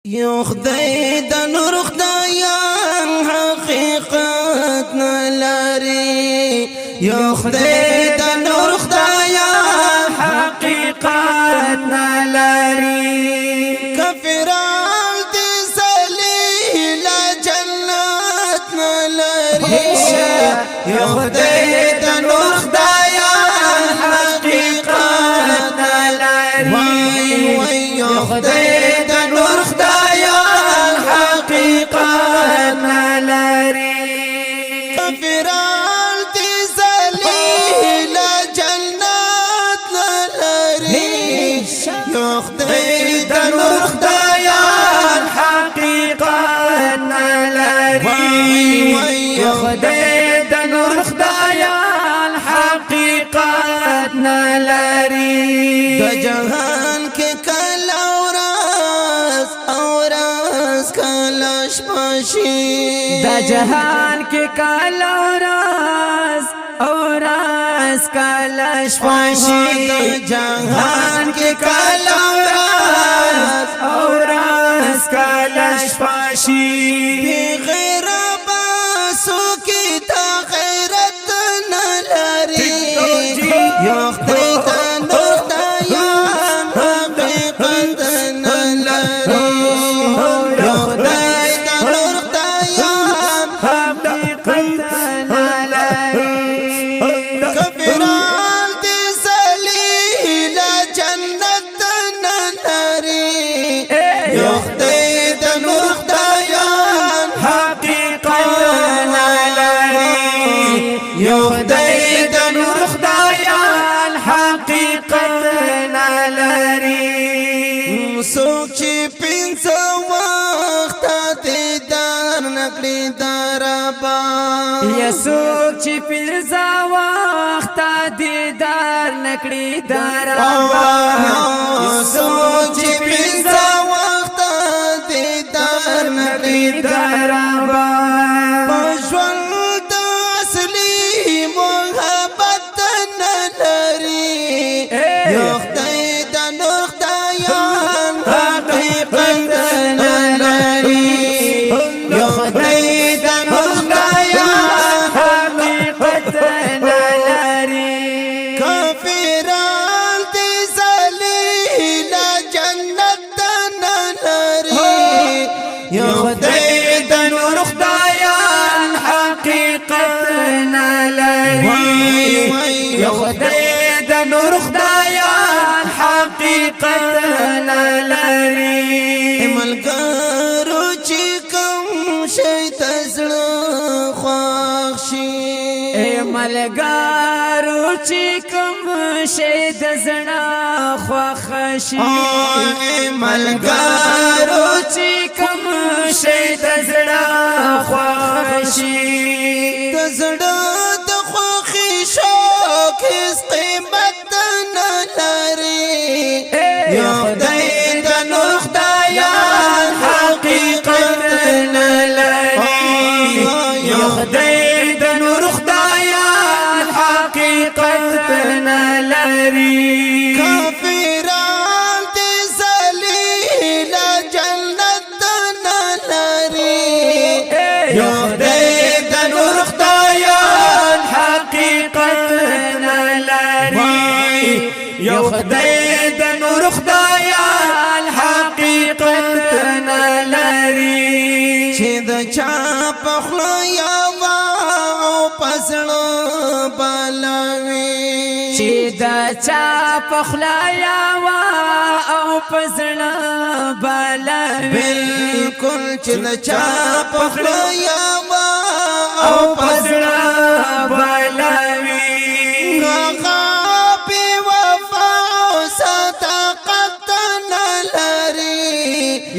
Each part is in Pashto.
یو خدای د نور خدایان حقیقت نلري یو خدای د نور خدایان حقیقت نلري کفران دي سلیل جنت نلري یو خدای د نور خدایان حقیقت نلري یو خدای د نور خدایان حقیقت نلري کفران دي سلیل جنت نلري یو خدای د نور خدایان حقیقت نلري یو خدای د نور خدایان حقیقت نلري د جهان کې کله ورځ کله شپه شي د جهان کې کله ورځ کله شپه شي د جهان کې کله ورځ کله شپه شي غیر باسو کې تا غیرت نلري یو خدای د نور خدایان حقیقت نلري یو خدای د نور خدایان حقیقت نلري کفران دي سلیل جنت نلري یو خدای د نور خدایان حقیقت نلري یو خدای د نور خدایان حقیقت نلري سوک چې پنځه وخت دیدار نکړي دربا یسوک چې پنځه وخت دیدار نکړي دربا سوک چې پنځه وخت دیدار نکړي دربا پښول د اصلي محبت نلري یو خدای د نور خدایان حقیقت نلري یو خدای د نور خدایان حقیقت نلري کافران دي سلیل جنت نلري یو خدای د نور خدایان حقیقت نلري یو خدای د نور خدایان حقیقت نلري ملګرو چې کوم شي تزړه خوښ شي ملګرو چې کوم شي د زړه خوښ شي ملګرو چې کوم شي د زړه خوښ شي د زړه د خوښي شوق هیڅ قیمت نلري یو خدای د نور خدایان حقیقت نلري یو خدای د نور خدایان حقیقت نلري کافران دي سلیل جنت نلري یو خدای د نور خدایان حقیقت نلري یو خدای د نور خدایان حقیقت نلري چې د چا په خوله یوه او په زړه بلوي چې د چا په خوله یوه او په زړه بلوي بالکل چې د چا په خوله یوه او په زړه بلوي هغه بې وفا او صداقت نلري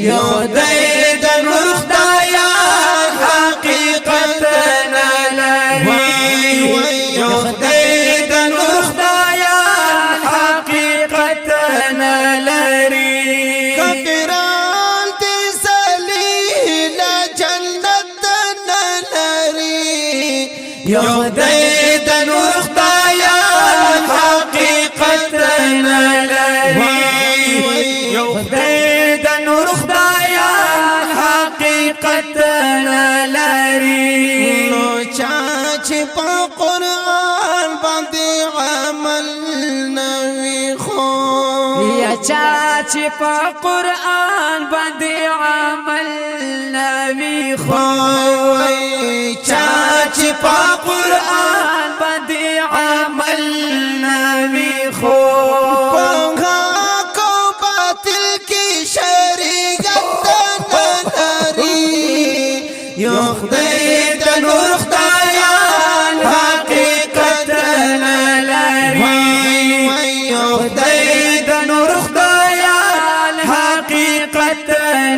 یو خدای د نور خدایان حقیقت نلري یو خدای د نور خدایان حقیقت نلري کفران دي سلیل جنت نلري یو خدای د نور خدایان حقیقت نلري یو خدای د نور خدایان حقیقت لري نو چاچ پا قرآن باندې عمل نوی خو یا چاچ پا قرآن باندې عمل نوی خو چاچ پا قرآن باندې عمل نوی خو پنگا کو باطل کی شریعت نلری یو خدای د نور خدایان حقیقت نلری یو خدای د نور خدایان حقیقت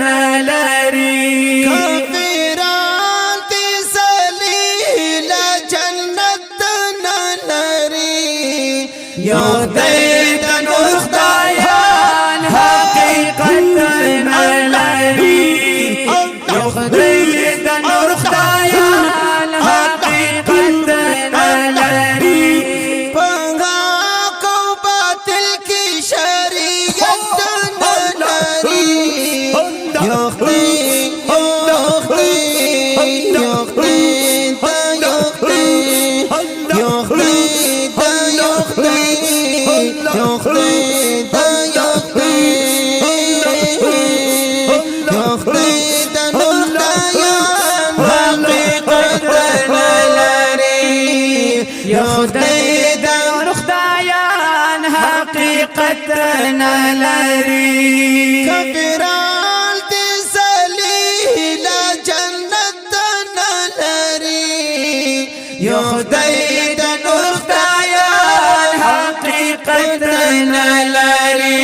نلری کافران تی سلیل جنت نلری یو خدای د نور خدایان حقیقت نلری یو خدای د نور خدایان حقیقت نلری پنگا کو باطل کی شریعت نلری یو خدای خدای د نور خدایان حقیقت نلری کافران دې ذلیل جنت نلری یو خدای د نور خدایان حقیقت نلری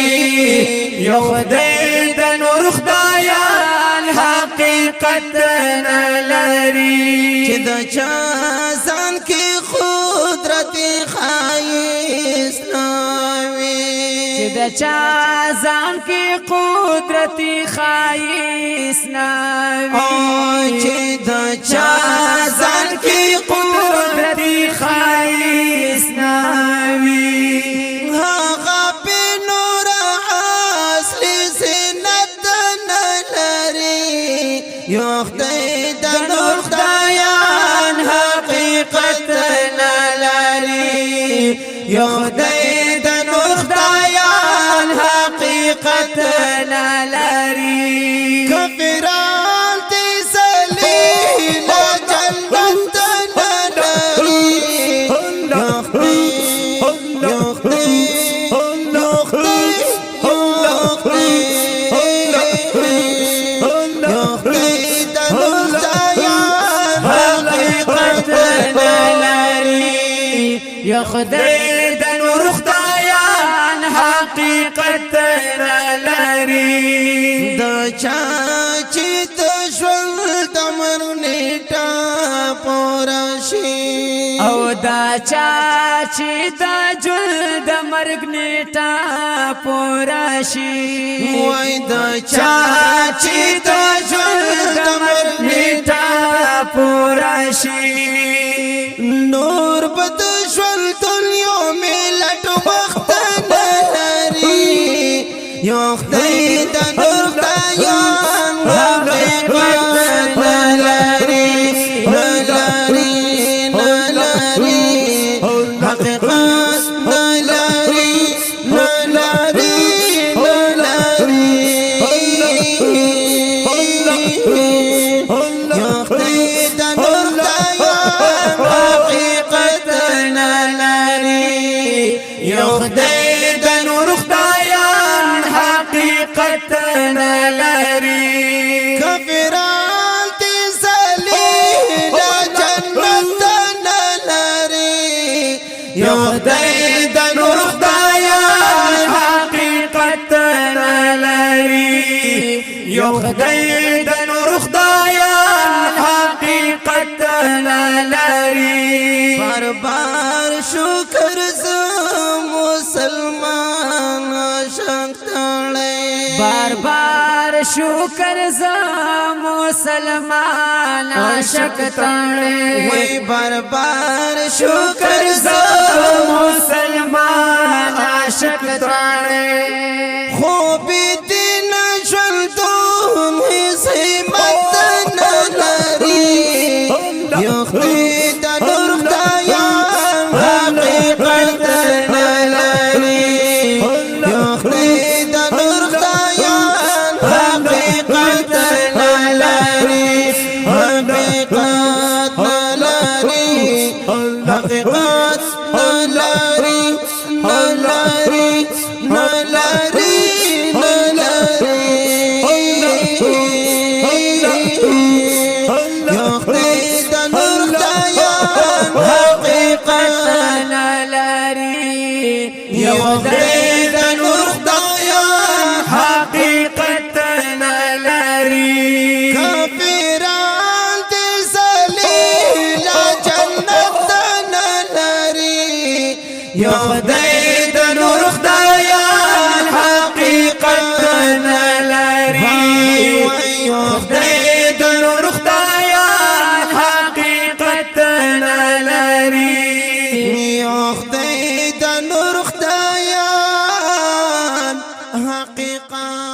یو خدای د نور خدایان حقیقت نلری چې د چا ځان کې قدرت خایس نوي چې د چا ځان کې قدرت خایس نوي چې د چا ځان کې قدرت خایس نوي هغه په نور اصلي زینت نلري یو خدای د نور خدایان حقیقت نلري یو خدای د نور خدایان حقیقت نلري کافران دې ذلیل جنت نلري یو خدای یو خدای یو خدای یا خدای د نور خدایان حقیقت نلری د چا چې د ژوند د مرګ نیټه پوره شي او دا چا چې د ژوند د مرګ نیټه پوره شي وای د چا چې د ژوند د مرګ نیټه پوره شي نور بد ژوند دنیا می لټ وخت نلري یو خدای د نور خدایان حقیقت نلري حقیقت نلري یو خدای د نور خدایان حقیقت نلري یو خدای د نور خدایان حقیقت نلري کافران دې ذلیل جنت نلري یو خدای د نور خدایان حقیقت نلري یو خدای د نور خدایان حقیقت نلري بار بار شکر زم مسلمان شکتړې بار بار شکر زم مسلمان عاشق تړې وای بار بار شکر زم مسلمان عاشق تړې خو به دین ژوندون هیڅ مت نه خدای د نور خدایان حقیقت نلري کافران دي ذلیل جنت نلري یو خدای د نور خدایان حقیقت نلري خدای د نور خدایان حقیقت نلري یو خدای د نور خدایان حقیقت